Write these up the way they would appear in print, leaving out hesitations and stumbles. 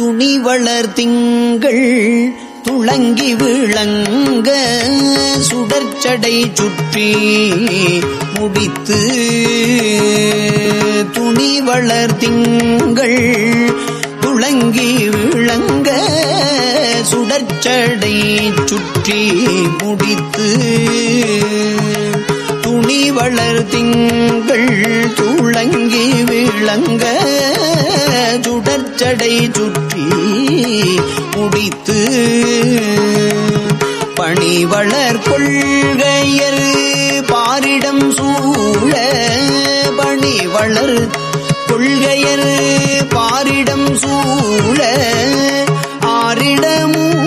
துணிவளர் திங்கள் துளங்கி விளங்க சுடர்ச்சடை சுற்றி முடித்து துணிவளர் திங்கள் துளங்கி விளங்க சுடர்ச்சடை சுற்றி முடித்து துணிவளர் திங்கள் துளங்கி விளங்க சுடர்ச்சடை சுற்றி முடித்து பணிவளர் கொள்கையர் பாரிடம் சூழ பணிவளர் கொள்கையர் பாரிடம் சூழ ஆரிடமும்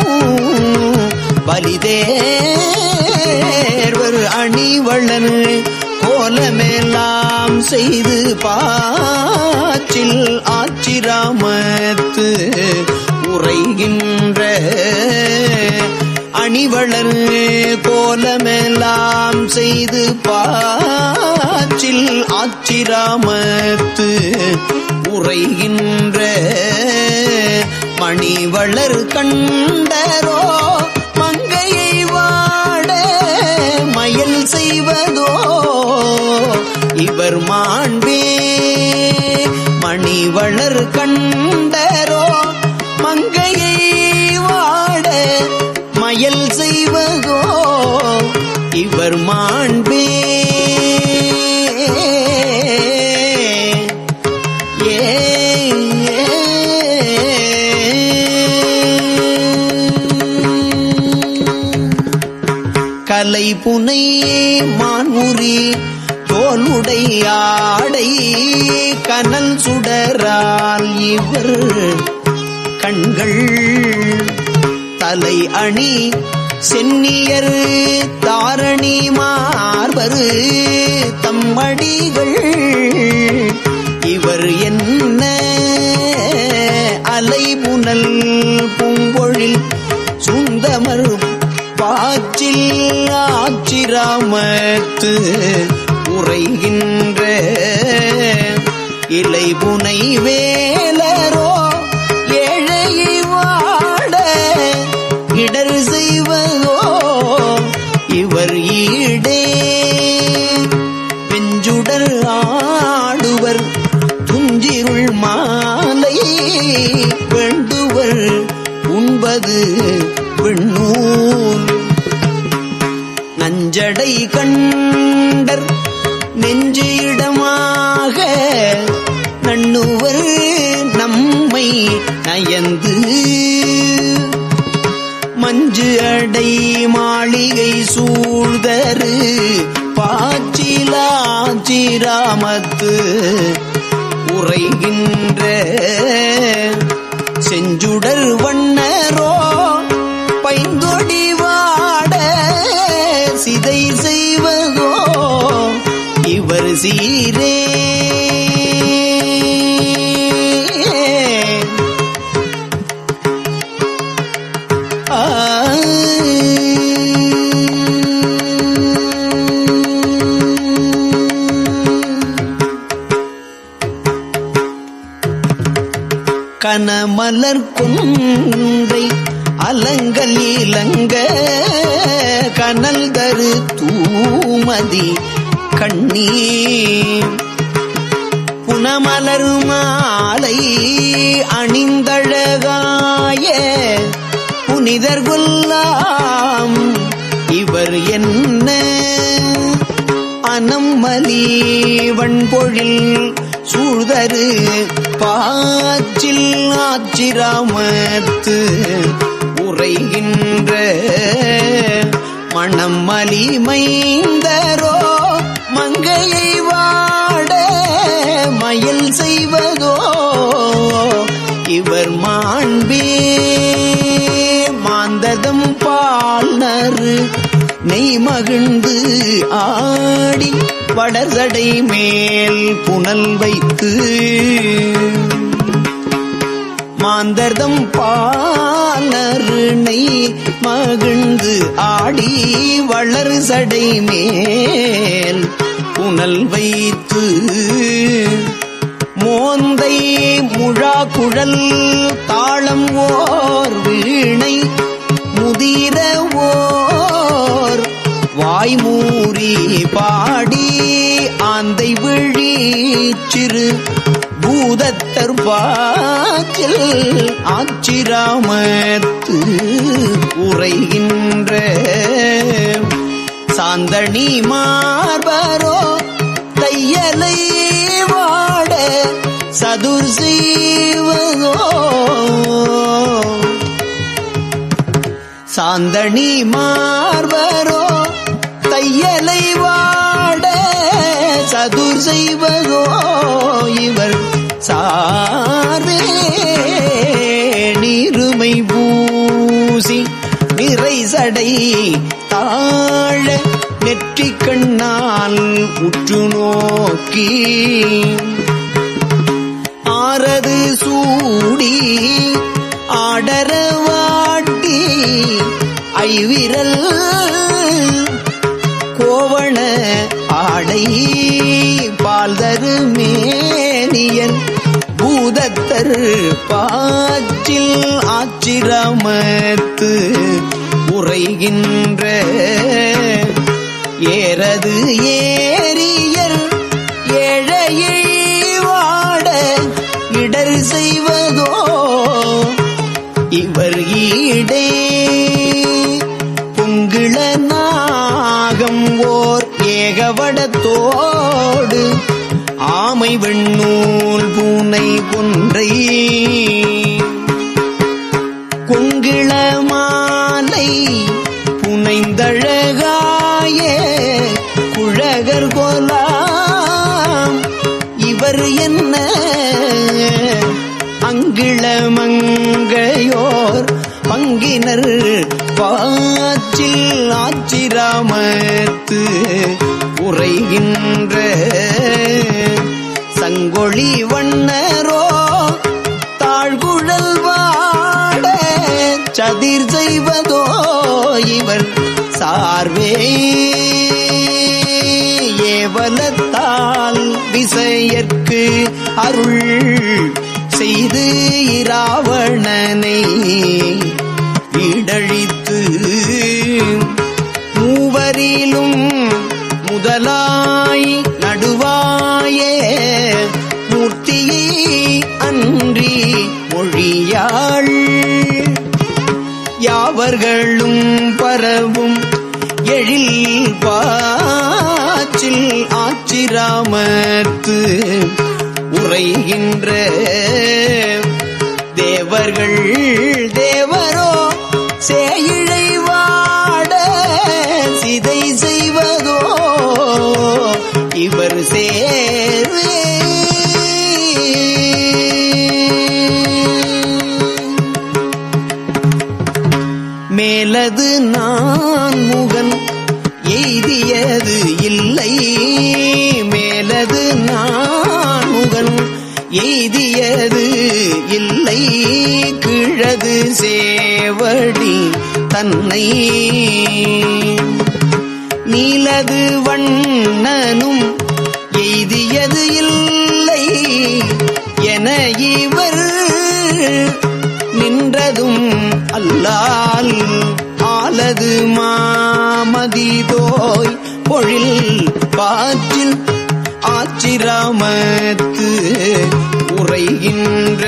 பலிதேர்வர் அணிவளர் கோலமெல்லாம் செய்து பாச்சில் ஆச்சிராமத்து உரைகின்ற அணிவளர் கோலமெல்லாம் செய்து பாச்சில் ஆச்சிராமத்து உரைகின்ற மணிவளர் கண்டரோ மங்கையை வாட மயல் செய்வதோ இவர் மாண்பே மணிவளர் கண்டரோ மங்கையை வாட மயல் செய்வதோ இவர் மாண்பே கலை புனை மான்முறி தோலுடையாடை கனல் சுடரால் இவர் கண்கள் தலை அணி சென்னியர் தாரணி மார்பரு தம்மடிகள் இவர் என்ன அலைபுனல் பூங்கொழில் சுந்தமர் பாச்சில் ஆச்சிராமத்து உரைகின்ற இலைபுனை வேலரோ ஏழை வாட இடர் செய்வதோ இவர் ஈடே வெஞ்சுடர் ஆடுவர் துஞ்சிருள் மாலை வேண்டுவர் உண்பது வெண்ணூல் நஞ்சடை கண்டர் நெஞ்சு இடமாக நண்ணுவர் நம்மை நயந்து மஞ்சு அடை மாளிகை சூழ்தரு பாச்சிலாச்சிராமத்து உரைகின்ற செஞ்சுடர் வண்ணரோ பைந்தொடி வாட சிதை செய்வதோ இவர் சீரே கனமலர் கொன்றை அலங்கல் இலங்க கனல் தரு தூமதி கண்ணீ புனமலர் மாலை அணிந்தழகாய புனிதர் கொல்லாம் இவர் என்ன அனம்மலி வண்பொழில் சூழ்தரு பாச்சில் ஆச்சிராமத்து உரைகின்ற மணம் மலிமைந்தரோ மங்கையை வாட மயல் செய்வதோ இவர் மாண்பே மாந்ததம் பால்நறு நெய் மகிழ்ந்து ஆடி வடசடை மேல் புனல் வைத்து மாந்தர்தம் பாலருணை மகிழ்ந்து ஆடி வளர் சடை மேல் புனல் வைத்து மோந்தை முழா குழல் தாளம் சிறு பூதத்தர் பாச்சில் ஆச்சிராமத்து உரைகின்ற சாந்தணி மார்பரோ தையலை வாட சதுர் செய்வதோ சாந்தணி மார்பரோ தையலை வாட சதுர் செய்வதோ இவர் சார்வே நீருமை பூசி நிறை சடை தாழ நெற்றி கண்ணால் உற்று நோக்கி ஆரது சூடி ஆடரவாட்டி ஐவிரல் கோவண ஆடை பால்தரு மேனியன் பூதத்தர் பாச்சில் ஆச்சிராமத்து உரைகின்ற ஏறது ஏரியர் ஏழையை வாட இடர் செய்வதோ இவர் ஈடே பொங்கிள நாகம் ஓர் ஏகவடத்தோடு ஆமை வெண்ணூல் பூனை கொன்றை கொங்கிள மாலை புனைந்தழகாய குழகர் கோலாம் இவர் என்ன அங்கிளமங்கையோர் பங்கினர் பாச்சில் ஆச்சிராமத்து உரைகின்ற சங்கொழி வண்ணரோ தாழ்குழல் வாட சதிர் செய்வதோ இவர் சார்வே ஏவலத்தால் விசையற்கு அருள் செய்து இராவணனை இடழித்து மூவரிலும் முதலாய் நடுவாயே மூர்த்தியை அன்றி மொழியாள் யாவர்களும் பரவும் எழில் பாச்சில் ஆச்சிராமத்து உரைகின்ற தேவர்கள் தேவரோ சேயிழை வாட சிதை செய்வதோ இவர் சேர்வே மேலது நான் முகன் எய்தியது இல்லை மேலது நான் முகன் எய்தியது இல்லை கிழது சேவடி தன்னை நீலது வண்ணனும் எய்தியது இல்லை என இவர் நின்றதும் அல்லால் ஆலது மாமதிதோய் பொழில் பாற்றில் ஆச்சிராமத்து உரைகின்ற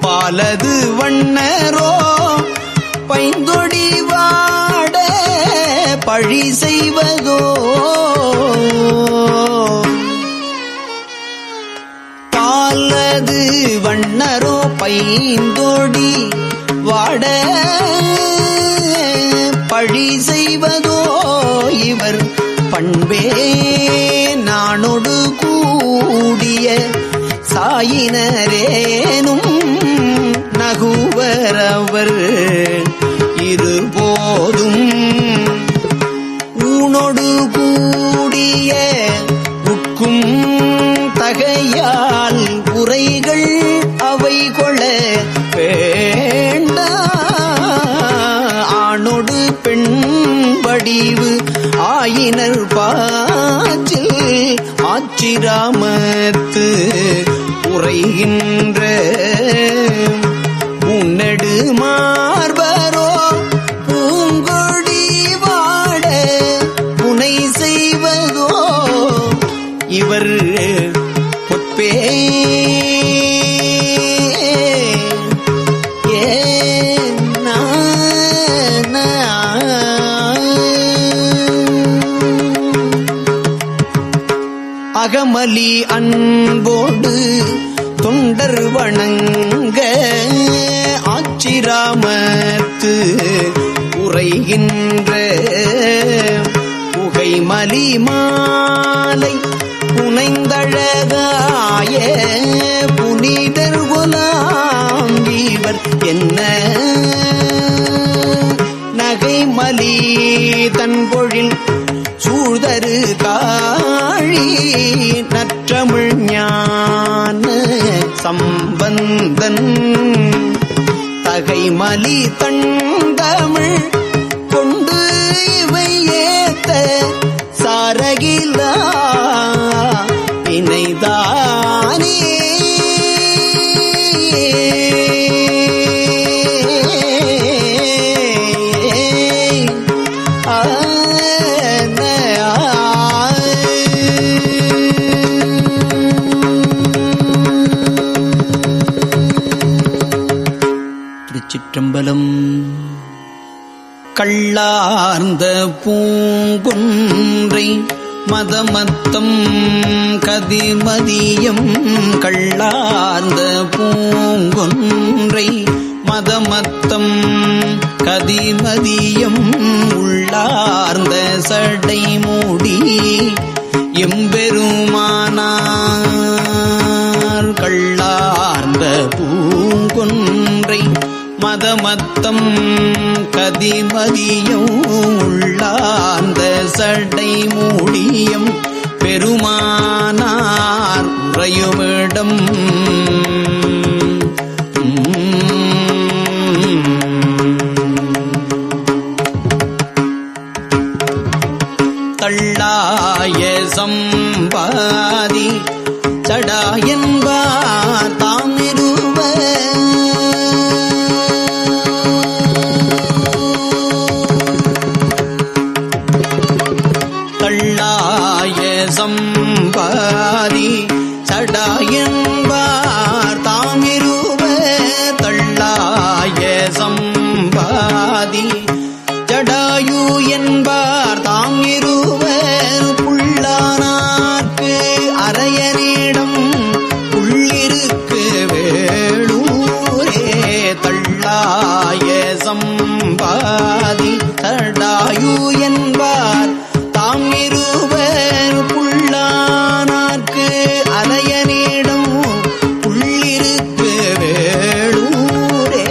பாலது வண்ணரோ பைந்தொடி வாட பழி செய்வதோ பாலது வண்ணரோ பைந்தொடி வாட பழி செய்வதோ இவர் பண்பே நானொடு கூடிய சாயினரேனும் நகுவரவர் இருபோதும் ஊனொடு கூடிய உட்கும் தகையால் உரைகள் அவை கொள வேண்ட ஆணொடு பெண் வடிவு ஆயினர் பாச்சில் ஆச்சிராமத்து உரைகின்ற உன்னடு மார்பரோ பூங்கொடி வாட புனை செய்வதோ இவர் உயிராமத்து உரைகின்ற புகை மலிமாலை புனைந்தழகாய புனிதர் குலாம் இவர் என்ன நகை மலி தன்பொழில் சூழ்தரு காழி நற்றமிழ் ஞான சம்பந்தன் தகை மலி தண்டமிழ் கொண்டு இவை ஏத்த சாரகிலா இணைதானே திருச்சிற்றம்பலம். கள்ளார்ந்த பூங்குன்றை மதமத்தம் கதிமதியம் கள்ளார்ந்த பூங்குன்றை மதமத்தம் கதிமதியம் உள்ளார்ந்த சடை மூடி எம்பெருமானார் கள்ளார்ந்த பூங்குன்றை மதமத்தம் கதிமதியம் உள்ளார்ந்த சடை மூடியம் பெருமானார் உறையுமிடம் தள்ளாய சம்பாதி சடாயன்பார் தாமிருவ தள்ளாய சம்பாதி சடாயன்பார் தாமிருவ தள்ளாய சம்பாதி ஜடாயு என்பார் தாம் இருவர் புள்ளானார்க்கு அரையனிடம் உள்ளிருக்கு வேளூரே தள்ளாய சம்பாதி ஜடாயு என்பார் தாம் இருவர் புள்ளானார்க்கு அரையனிடம் உள்ளிருக்கு வேளூரே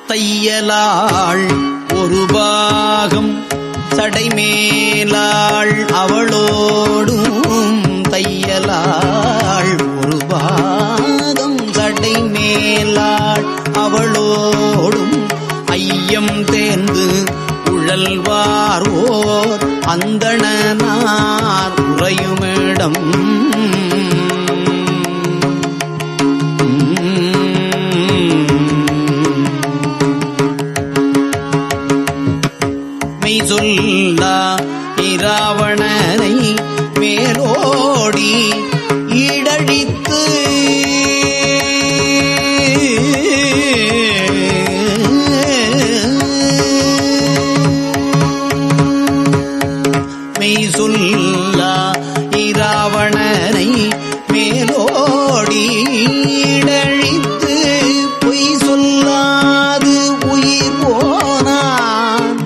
தையலாள் ஒரு பாகம் சடைமேலாள் அவளோடும் தையலாள் ஒரு பாகம் சடைமேலாள் அவளோடும் ஐயம் தேர்ந்து உழல்வார் ஓர் அந்தணனார் உறையுமிடம் சொல்லா இராவணனை மேலோடி ஈடழித்து மெய் சொல்லா இராவணனை மேலோடி ஈடழித்து பொய் சொல்லாது உயிர் போனான்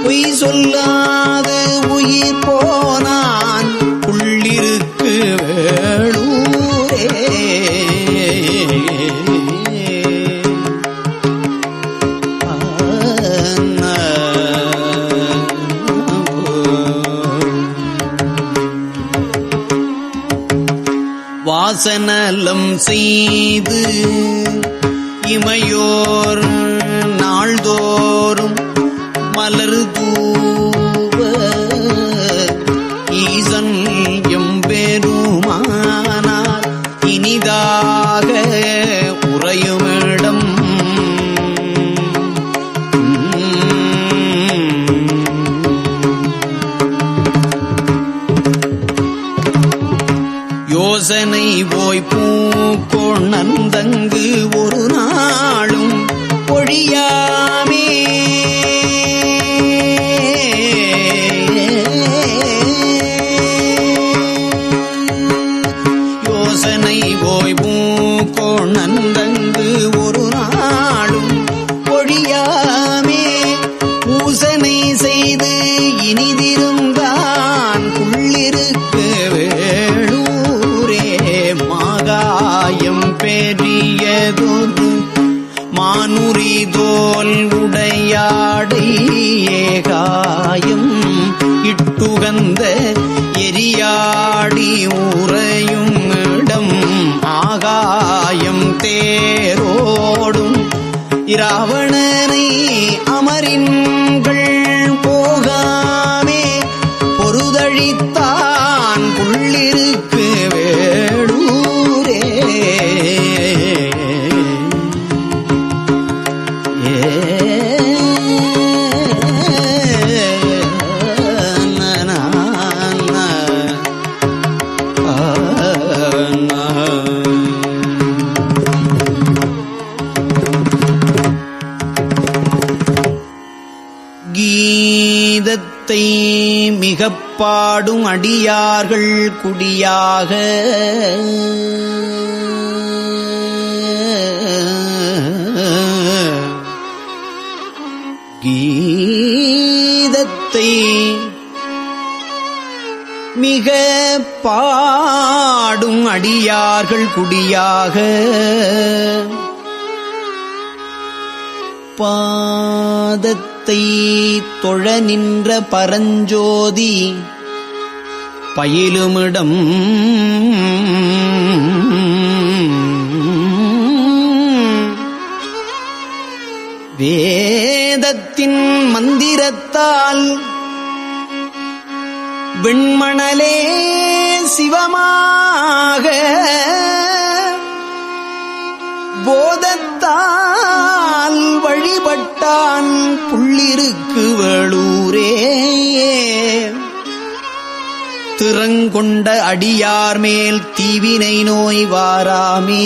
பொய் சொல்லாது உயிர் போனான் உள்ளிருக்கு வேளூரே வாசனலம் செய்து இமையோர் நாள்தோறும் மலர் தூவ ஈசன் எம்பெருமானார் இனிதாக உறையுமிடம் யோசனை போய் பூக்கொணர்ந்தங்கு ஒரு நாள் நந்தங்கு ஒரு நாளும் ஒழியாமே பூசனை செய்து இனிதிருந்தான் புள்ளிருக்கு வேளூரே மாகாயம் பெரியதொரு மானுரிதோல் உடையாடை ஏகாயம் இட்டுகந்த எரியாடி உறையும் இடம் ஆகாயம் தேரோடும் இராவணனை அமரின்கள் போகாமே பொருதழித்தான் புள்ளிருக்கு வேளூரே கீதத்தை மிகப் பாடும் அடியார்கள் குடியாக கீதத்தை மிக பாடும் அடியார்கள் குடியாக பாதத்தை தொழ நின்ற பரஞ்சோதி பயிலுமிடம் வேதத்தின் மந்திரத்தால் வெண்மணலே சிவமாக போதத்தால் வழிபட்டான் புள்ளிருக்கு வேளூரே திறங்கொண்ட அடியார் மேல் தீவினை நோய் வாராமே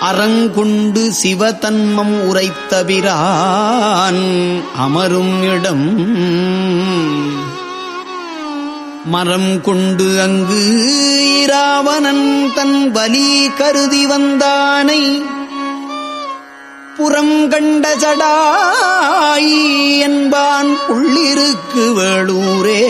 அறங்கொண்டு சிவதன்மம் உரைத்தபிரான் அமரும் இடம் மரம் கொண்டு அங்கு இராவணன் தன் வலி கருதி வந்தானை புறம் கண்ட சடாய் என்பான் புள்ளிருக்கு வேளூரே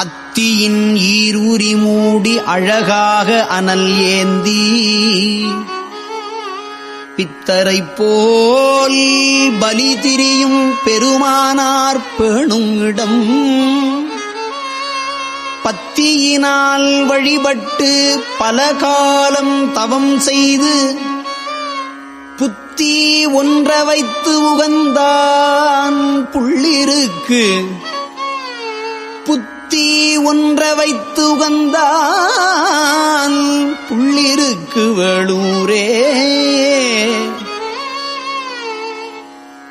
அத்தியின் ஈரூரி மூடி அழகாக அனல் ஏந்தி பித்தரை போல் பலி திரியும் பெருமானார் பேணும் இடம் பத்தியினால் வழிபட்டு பல காலம் தவம் செய்து புத்தி ஒன்ற வைத்து உகந்தான் புள்ளிருக்கு புத்தி ஒன்ற வைத்து உகந்தான் புள்ளிருக்கு வேளூரே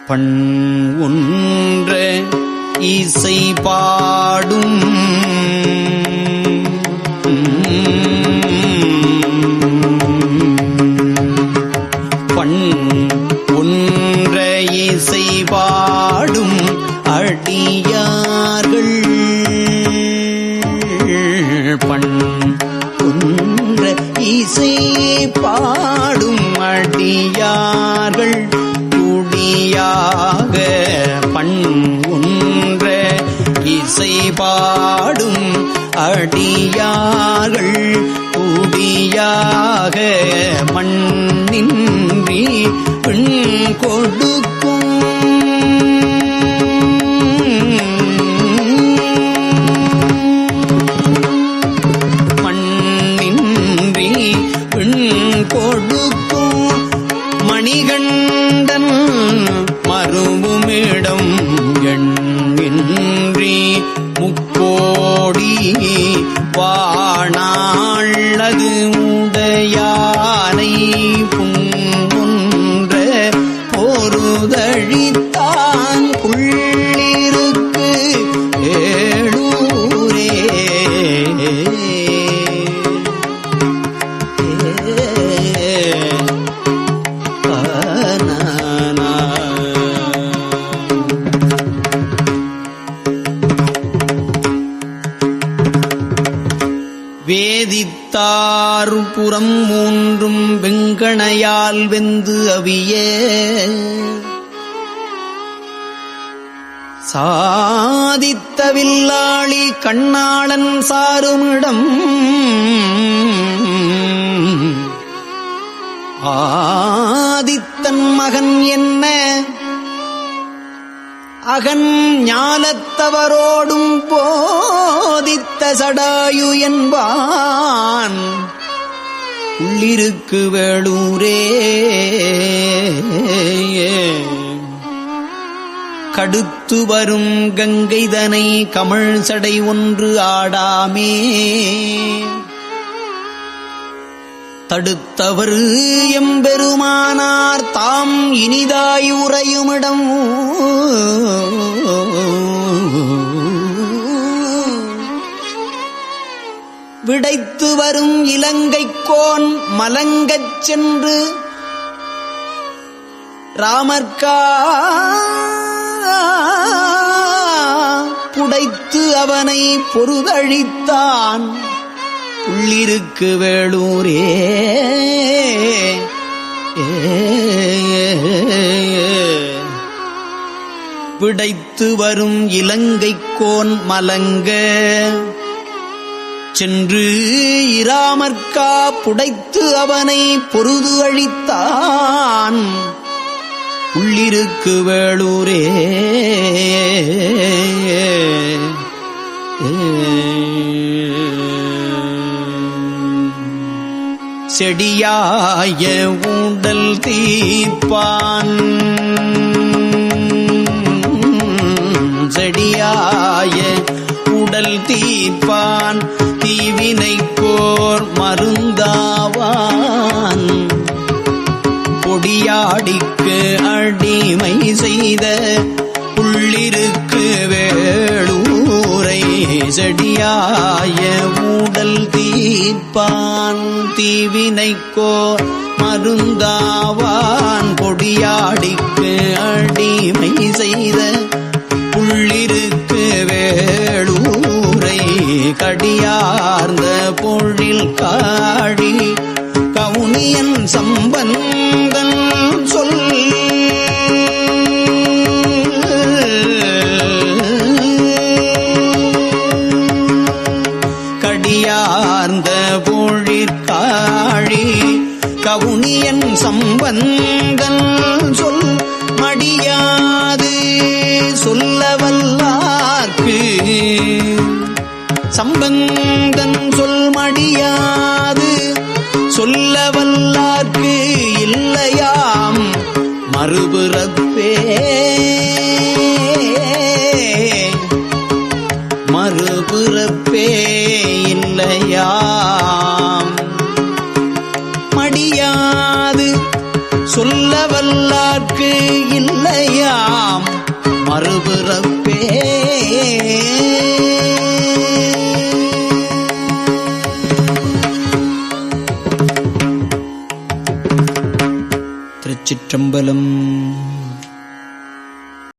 பண் ஒன்ற இசை பாடும் பண் ஒன்ற இசை பாடும் அடியார்கள் பண் ஒன்ற இசை பாடும் அடியார்கள் குடியாக பண் ஒன்ற இசை பாடும் அடியார்கள் குடியாக மண்ணின்றி பெண் கொடுக்கும் மண்ணின்றி பெண் கொடுக்கும் மணிகண்டன் மறுவுமிடம் எண்ணின்றி முக்கோடி வாணாள்ளது உடையானை புன்னுன்ற பொருதழித்தான் புள்ளிருக்கு வேளூரே புறம் மூன்றும் வெங்கணையால் வெந்து அவிய சாதித்த வில்லாளி கண்ணாளன் சாருமிடம் ஆதித்தன் மகன் என்ன அகன் ஞானத்தவரோடும் போதித்த சடாயு என்பான் உள்ளிருக்கு வேளூரே. கடுத்து வரும் கங்கைதனை கமழ் சடை ஒன்று ஆடாமே தடுத்தவர் எம்பெருமானார் தாம் இனிதாய் உறையுமிடம் விடைத்து வரும் இலங்கைக்கோன் மலங்கச் சென்று ராமர்கா புடைத்து அவனை பொருதழித்தான் உள்ளிருக்கு வேளூரே. விடைத்து வரும் இலங்கைக்கோன் மலங்க சென்று இராமர்கா புடைத்து அவனை பொருது அழித்தான் உள்ளிருக்கு வேளூரே. செடியாய ஊடல் தீப்பான் செடியாய உடல் தீப்பான் தீவினைக்கோர் மருந்தாவான் பொடியாடிக்கு அடிமை செய்த உள்ளிருக்கு வேளூரை செடியாய ஊடல் தீர்ப்பான் தீவினைக்கோர் மருந்தாவான் பொடியாடிக்கு அடிமை செய்த உள்ளிருக்கு வேளூரை கடியார்ந்த பொழில் காழி கவுனியன் சம்பந்தன் சொல் கடியார்ந்த பொழிற்காழி கவுனியன் சம்பந்தன் சொல் மடியாது சொல்லவல்லார்க்கு சம்பந்தன் சொல் மடியாது சொல்லவல்லார்க்கு இல்லையாம் மறுபிறப்பே மறுபிறப்பே இல்லையாம் மடியாது சொல்லவல்லார்க்கு இல்லையாம் மறுபிறப்பே. திருச்சிற்றம்பலம்.